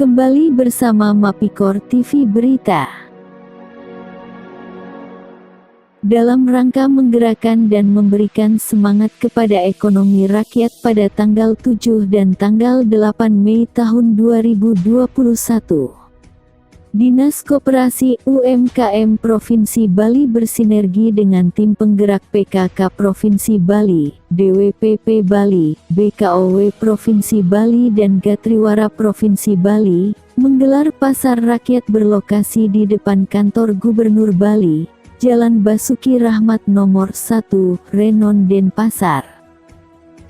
Kembali bersama Mapikor TV Berita. Dalam rangka menggerakkan dan memberikan semangat kepada ekonomi rakyat pada tanggal 7 dan tanggal 8 Mei tahun 2021. Dinas Koperasi UMKM Provinsi Bali bersinergi dengan tim penggerak PKK Provinsi Bali, DWPP Bali, BKOW Provinsi Bali dan Gatriwara Provinsi Bali, menggelar pasar rakyat berlokasi di depan kantor Gubernur Bali, Jalan Basuki Rahmat nomor 1, Renon Denpasar.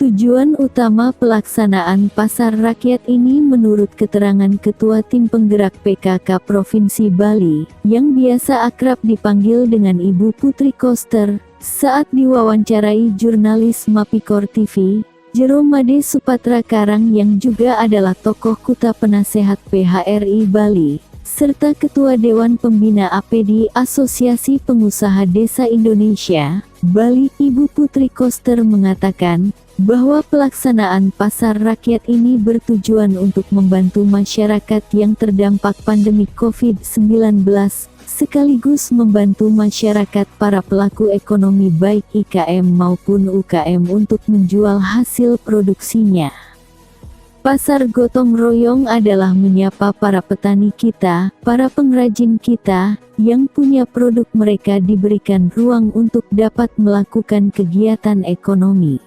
Tujuan utama pelaksanaan pasar rakyat ini menurut keterangan Ketua Tim Penggerak PKK Provinsi Bali, yang biasa akrab dipanggil dengan Ibu Putri Koster, saat diwawancarai jurnalis Mapikor TV, Jeromade Supatra Karang yang juga adalah tokoh Kuta Penasehat PHRI Bali, serta Ketua Dewan Pembina APD Asosiasi Pengusaha Desa Indonesia, Bali. Ibu Putri Koster mengatakan bahwa pelaksanaan pasar rakyat ini bertujuan untuk membantu masyarakat yang terdampak pandemi COVID-19, sekaligus membantu masyarakat para pelaku ekonomi baik IKM maupun UKM untuk menjual hasil produksinya. Pasar gotong royong adalah menyapa para petani kita, para pengrajin kita, yang punya produk mereka diberikan ruang untuk dapat melakukan kegiatan ekonomi.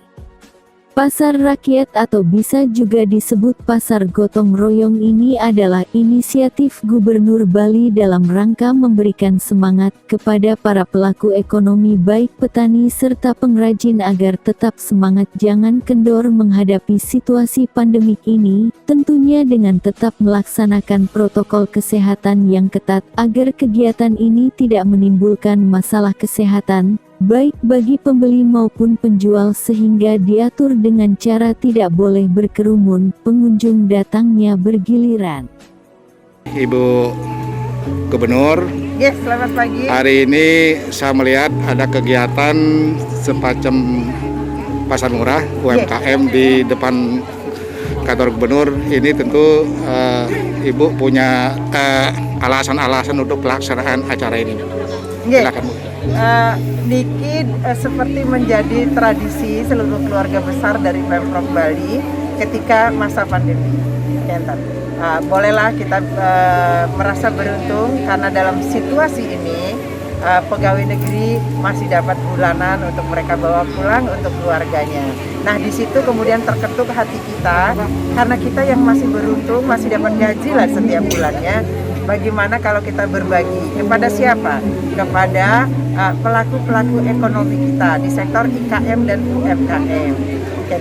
Pasar rakyat atau bisa juga disebut pasar gotong royong ini adalah inisiatif Gubernur Bali dalam rangka memberikan semangat kepada para pelaku ekonomi baik petani serta pengrajin agar tetap semangat jangan kendor menghadapi situasi pandemik ini, tentunya dengan tetap melaksanakan protokol kesehatan yang ketat agar kegiatan ini tidak menimbulkan masalah kesehatan, baik bagi pembeli maupun penjual sehingga diatur dengan cara tidak boleh berkerumun, pengunjung datangnya bergiliran. Ibu Gubernur, yes, selamat pagi. Hari ini saya melihat ada kegiatan semacam pasar murah UMKM di depan kantor Gubernur. Ini tentu Ibu punya alasan-alasan untuk pelaksanaan acara ini. Silakan Bu. Niki seperti menjadi tradisi seluruh keluarga besar dari Pemprov Bali ketika masa pandemi. Bolehlah kita merasa beruntung karena dalam situasi ini pegawai negeri masih dapat bulanan untuk mereka bawa pulang untuk keluarganya. Nah, di situ kemudian terketuk hati kita karena kita yang masih beruntung masih dapat gaji lah setiap bulannya. Bagaimana kalau kita berbagi kepada siapa? Kepada pelaku-pelaku ekonomi kita di sektor IKM dan UMKM.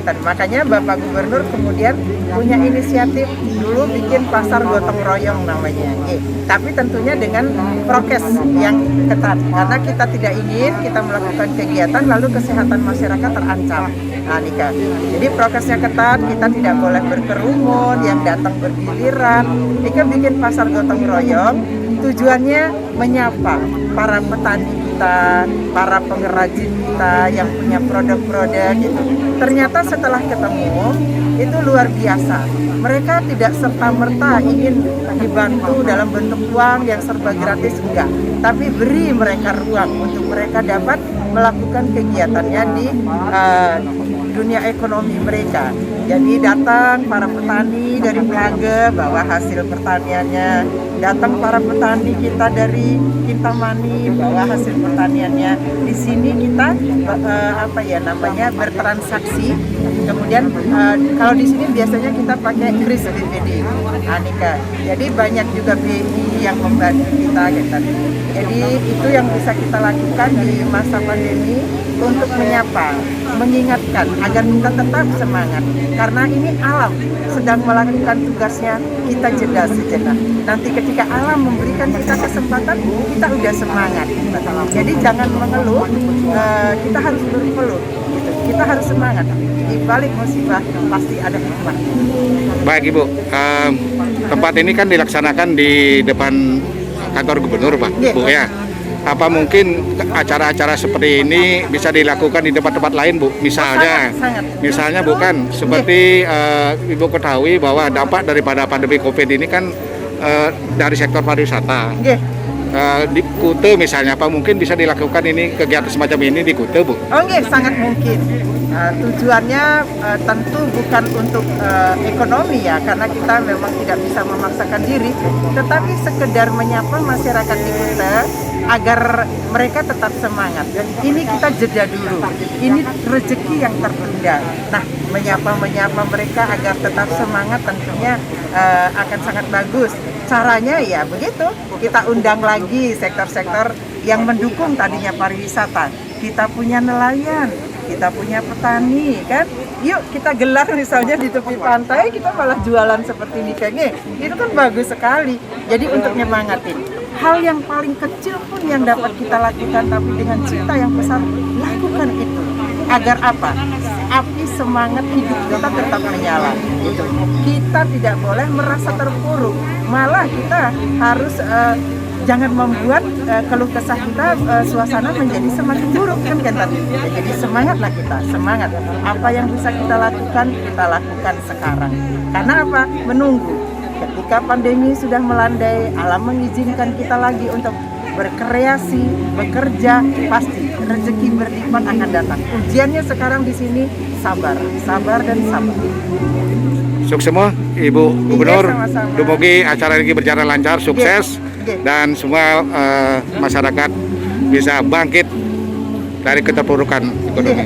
Makanya Bapak Gubernur kemudian punya inisiatif dulu bikin pasar gotong royong namanya. Tapi tentunya dengan prokes yang ketat karena kita tidak ingin kita melakukan kegiatan lalu kesehatan masyarakat terancam. Nah, Nika. Jadi prokesnya ketat, kita tidak boleh berkerumun, yang datang bergiliran. Nika bikin pasar gotong royong, tujuannya menyapa para petani kita, para pengrajin kita yang punya produk-produk gitu. Ternyata setelah ketemu, itu luar biasa. Mereka tidak serta-merta ingin dibantu dalam bentuk uang yang serba gratis, enggak. Tapi beri mereka ruang untuk mereka dapat melakukan kegiatannya di dunia ekonomi mereka. Jadi datang para petani dari Pelaga bawa hasil pertaniannya, datang para petani kita dari Kintamani bawa hasil pertaniannya. Di sini kita bertransaksi. Kemudian kalau di sini biasanya kita pakai kris BPD, Anika. Jadi banyak juga BI yang membantu kita gitu. Jadi itu yang bisa kita lakukan di masa pandemi untuk menyapa, mengingatkan agar kita tetap semangat. Karena ini alam sedang melakukan tugasnya, kita jeda sejenak. Nanti ketika alam memberikan kita kesempatan, kita udah semangat. Jadi jangan mengeluh, kita harus berpeluh. Gitu. Kita harus semangat. Di balik musibah pasti ada hikmah. Baik Ibu, tempat ini kan dilaksanakan di depan kantor Gubernur Pak, Bu ya. Apa mungkin acara-acara seperti ini bisa dilakukan di tempat-tempat lain, Bu? Misalnya, Sangat. misalnya bukan seperti Ibu ketahui bahwa dampak daripada pandemi COVID ini kan dari sektor pariwisata. Nggih. Di Kuta misalnya, apa mungkin bisa dilakukan ini kegiatan semacam ini di Kuta, Bu? Oh nggih, sangat mungkin. Tujuannya tentu bukan untuk ekonomi ya, karena kita memang tidak bisa memaksakan diri, tetapi sekedar menyapa masyarakat di Kuta agar mereka tetap semangat. Ini kita jeda dulu. Ini rezeki yang tertunda. Nah, menyapa mereka agar tetap semangat tentunya akan sangat bagus. Caranya ya begitu, kita undang lagi sektor-sektor yang mendukung tadinya pariwisata. Kita punya nelayan, kita punya petani, kan? Yuk kita gelar misalnya di tepi pantai, kita malah jualan seperti ini kayaknya. Itu kan bagus sekali. Jadi untuk nyemangatin, hal yang paling kecil pun yang dapat kita lakukan, tapi dengan cinta yang besar, lakukan itu. Agar apa? Api semangat hidup kita tetap menyala. Gitu. Kita tidak boleh merasa terpuruk, malah kita harus jangan membuat keluh kesah kita suasana menjadi semakin buruk, kan tadi. Jadi semangatlah kita, semangat. Apa yang bisa kita lakukan sekarang. Karena apa? Menunggu. Ketika pandemi sudah melandai, alam mengizinkan kita lagi untuk berkreasi, bekerja, pasti rezeki berlipat akan datang. Ujiannya sekarang di sini sabar, sabar dan sabar. Sukses semua, Ibu Gubernur. Sama-sama. Dumugi acara ini berjalan lancar, sukses, dan semua masyarakat bisa bangkit dari keterpurukan ekonomi.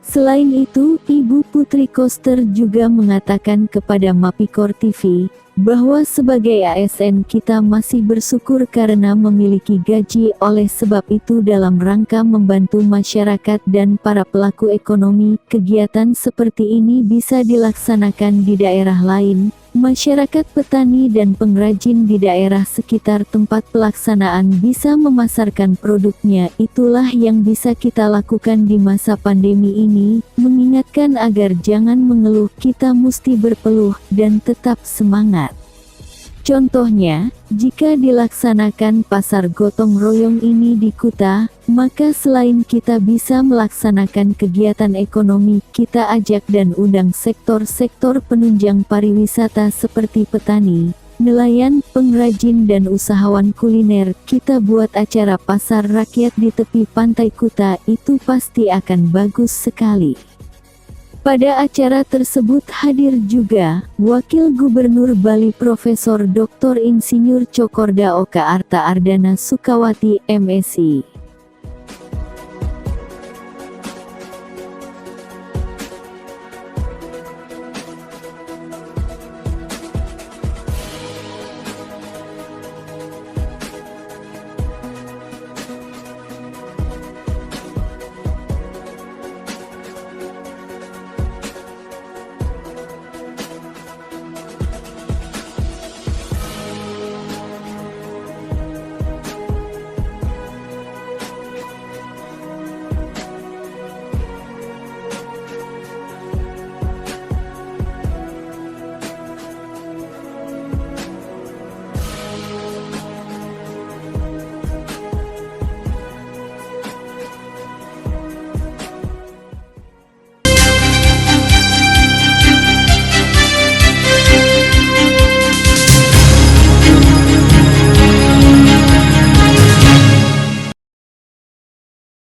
Selain itu, Ibu Putri Koster juga mengatakan kepada Mapikor TV bahwa sebagai ASN kita masih bersyukur karena memiliki gaji. Oleh sebab itu dalam rangka membantu masyarakat dan para pelaku ekonomi, kegiatan seperti ini bisa dilaksanakan di daerah lain. Masyarakat petani dan pengrajin di daerah sekitar tempat pelaksanaan bisa memasarkan produknya. Itulah yang bisa kita lakukan di masa pandemi ini, mengingatkan agar jangan mengeluh, kita mesti berpeluh dan tetap semangat. Contohnya, jika dilaksanakan pasar gotong royong ini di Kuta, maka selain kita bisa melaksanakan kegiatan ekonomi, kita ajak dan undang sektor-sektor penunjang pariwisata seperti petani, nelayan, pengrajin dan usahawan kuliner. Kita buat acara pasar rakyat di tepi pantai Kuta, itu pasti akan bagus sekali. Pada acara tersebut hadir juga Wakil Gubernur Bali Profesor Dr. Insinyur Cokorda Oka Arta Ardana Sukawati, MSI.